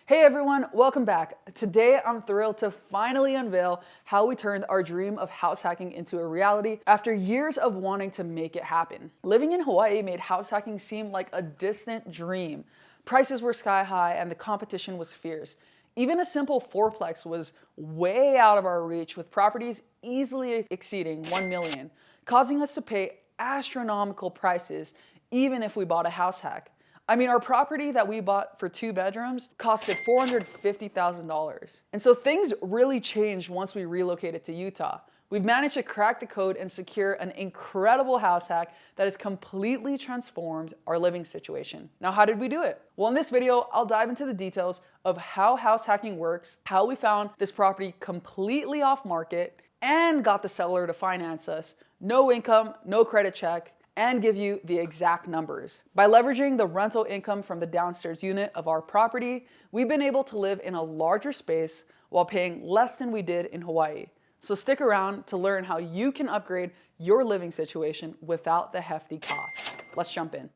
Hey everyone, welcome back. Today I'm thrilled to finally unveil how we turned our dream of house hacking into a reality after years of wanting to make it happen. Living in Hawaii made house hacking seem like a distant dream. Prices were sky high and the competition was fierce. Even a simple fourplex was way out of our reach, with properties easily exceeding 1 million, causing us to pay astronomical prices even if we bought a house hack. I mean, our property that we bought for 2 bedrooms costed $450,000. And so things really changed once we relocated to Utah. We've managed to crack the code and secure an incredible house hack that has completely transformed our living situation. Now, how did we do it? Well, in this video, I'll dive into the details of how house hacking works, how we found this property completely off market and got the seller to finance us, no income, no credit check, and give you the exact numbers. By leveraging the rental income from the downstairs unit of our property, we've been able to live in a larger space while paying less than we did in Hawaii. So stick around to learn how you can upgrade your living situation without the hefty cost. Let's jump in.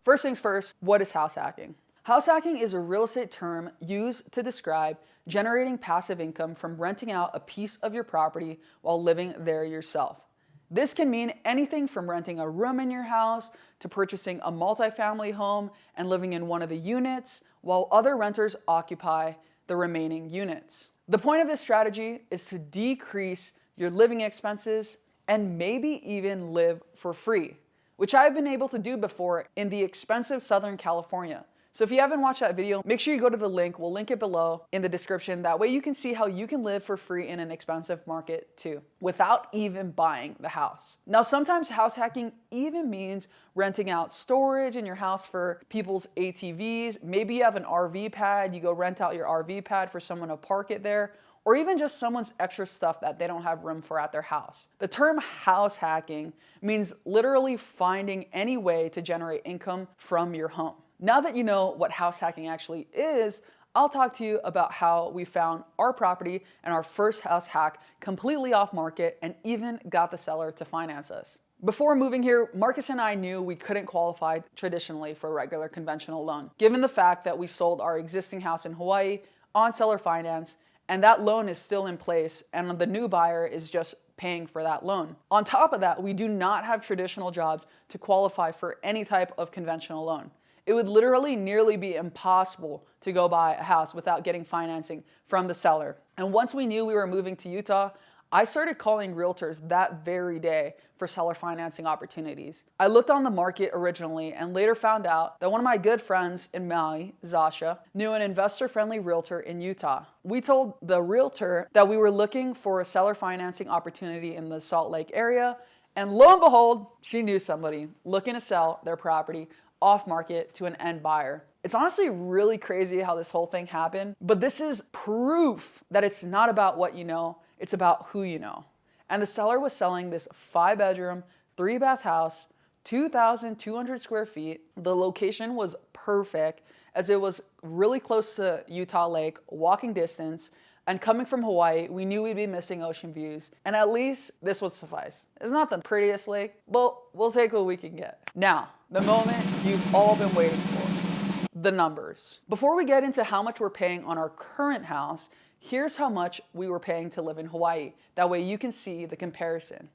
First things first, what is house hacking? House hacking is a real estate term used to describe generating passive income from renting out a piece of your property while living there yourself. This can mean anything from renting a room in your house to purchasing a multifamily home and living in one of the units while other renters occupy the remaining units. The point of this strategy is to decrease your living expenses and maybe even live for free, which I've been able to do before in the expensive Southern California. So if you haven't watched that video, make sure you go to the link. We'll link it below in the description. That way you can see how you can live for free in an expensive market too, without even buying the house. Now, sometimes house hacking even means renting out storage in your house for people's ATVs. Maybe you have an RV pad, you go rent out your RV pad for someone to park it there, or even just someone's extra stuff that they don't have room for at their house. The term house hacking means literally finding any way to generate income from your home. Now that you know what house hacking actually is, I'll talk to you about how we found our property and our first house hack completely off market and even got the seller to finance us. Before moving here, Marcus and I knew we couldn't qualify traditionally for a regular conventional loan, given the fact that we sold our existing house in Hawaii on seller finance, and that loan is still in place and the new buyer is just paying for that loan. On top of that, we do not have traditional jobs to qualify for any type of conventional loan. It would literally nearly be impossible to go buy a house without getting financing from the seller. And once we knew we were moving to Utah, I started calling realtors that very day for seller financing opportunities. I looked on the market originally and later found out that one of my good friends in Maui, Zasha, knew an investor-friendly realtor in Utah. We told the realtor that we were looking for a seller financing opportunity in the Salt Lake area, and lo and behold, she knew somebody looking to sell their property off market to an end buyer. It's honestly really crazy how this whole thing happened, but this is proof that it's not about what you know, it's about who you know. And the seller was selling this 5-bedroom, 3-bath house, 2,200 square feet. The location was perfect as it was really close to Utah Lake, walking distance, and coming from Hawaii, we knew we'd be missing ocean views, and at least this would suffice. It's not the prettiest lake, but we'll take what we can get. Now, the moment you've all been waiting for, the numbers. Before we get into how much we're paying on our current house, here's how much we were paying to live in Hawaii. That way you can see the comparison.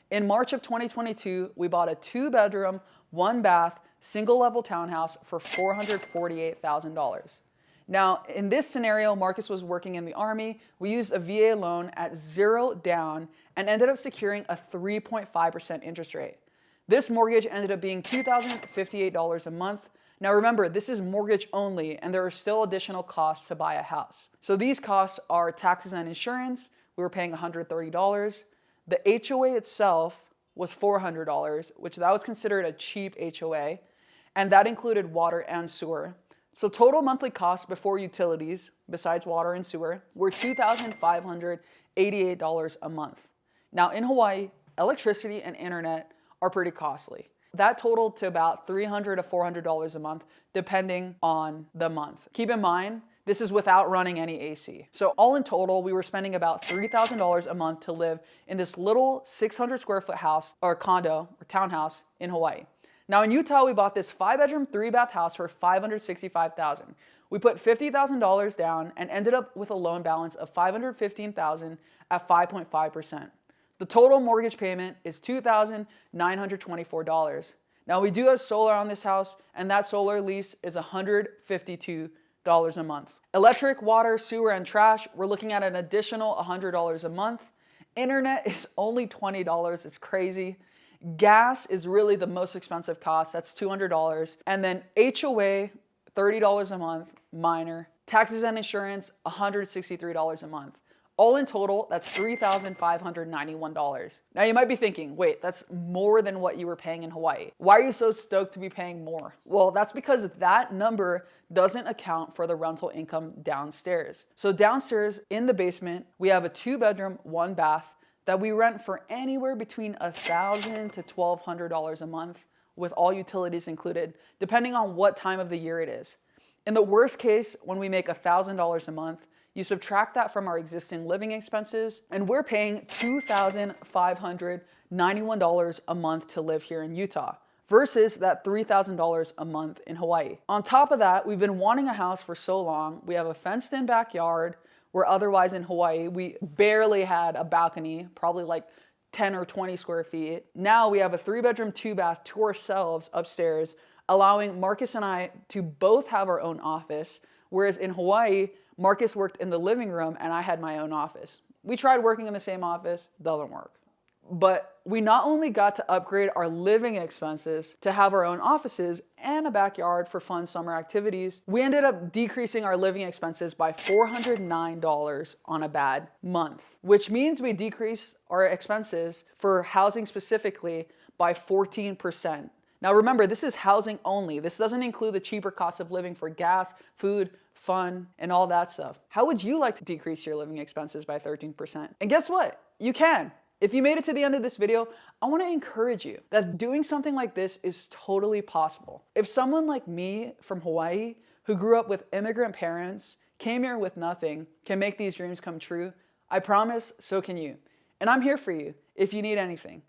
In March of 2022, we bought a 2-bedroom, 1-bath, single-level townhouse for $448,000. Now, in this scenario, Marcus was working in the Army. We used a VA loan at 0 down and ended up securing a 3.5% interest rate. This mortgage ended up being $2,058 a month. Now remember, this is mortgage only and there are still additional costs to buy a house. So these costs are taxes and insurance. We were paying $130. The HOA itself was $400, which that was considered a cheap HOA, and that included water and sewer. So total monthly costs before utilities, besides water and sewer, were $2,588 a month. Now in Hawaii, electricity and internet are pretty costly. That totaled to about $300 to $400 a month, depending on the month. Keep in mind, This is without running any AC. So all in total, we were spending about $3,000 a month to live in this little 600 square foot house or condo or townhouse in Hawaii. Now in Utah, we bought this 5-bedroom, 3-bath house for $565,000. We put $50,000 down and ended up with a loan balance of $515,000 at 5.5%. The total mortgage payment is $2,924. Now we do have solar on this house, and that solar lease is $152 a month. Electric, water, sewer, and trash, we're looking at an additional $100 a month. Internet is only $20, it's crazy. Gas is really the most expensive cost, that's $200. And then HOA, $30 a month, minor. Taxes and insurance, $163 a month. All in total, that's $3,591. Now you might be thinking, wait, that's more than what you were paying in Hawaii. Why are you so stoked to be paying more? Well, that's because that number doesn't account for the rental income downstairs. So downstairs in the basement, we have a 2-bedroom, 1-bath that we rent for anywhere between $1,000 to $1,200 a month with all utilities included, depending on what time of the year it is. In the worst case, when we make $1,000 a month, you subtract that from our existing living expenses, and we're paying $2,591 a month to live here in Utah versus that $3,000 a month in Hawaii. On top of that, we've been wanting a house for so long. We have a fenced-in backyard, where otherwise in Hawaii, we barely had a balcony, probably like 10 or 20 square feet. Now we have a 3-bedroom, 2-bath to ourselves upstairs, allowing Marcus and I to both have our own office, whereas in Hawaii, Marcus worked in the living room and I had my own office. We tried working in the same office, doesn't work. But we not only got to upgrade our living expenses to have our own offices and a backyard for fun summer activities, we ended up decreasing our living expenses by $409 on a bad month, which means we decreased our expenses for housing specifically by 14%. Now remember, this is housing only. This doesn't include the cheaper cost of living for gas, food, fun, and all that stuff. How would you like to decrease your living expenses by 13%? And guess what? You can. If you made it to the end of this video, I want to encourage you that doing something like this is totally possible. If someone like me from Hawaii, who grew up with immigrant parents, came here with nothing, can make these dreams come true, I promise so can you. And I'm here for you if you need anything.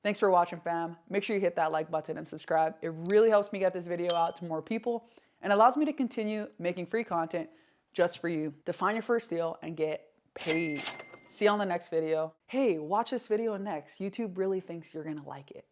Thanks for watching, fam. Make sure you hit that like button and subscribe. It really helps me get this video out to more people and allows me to continue making free content just for you to find your first deal and get paid. See you on the next video. Hey, watch this video next. YouTube really thinks you're gonna like it.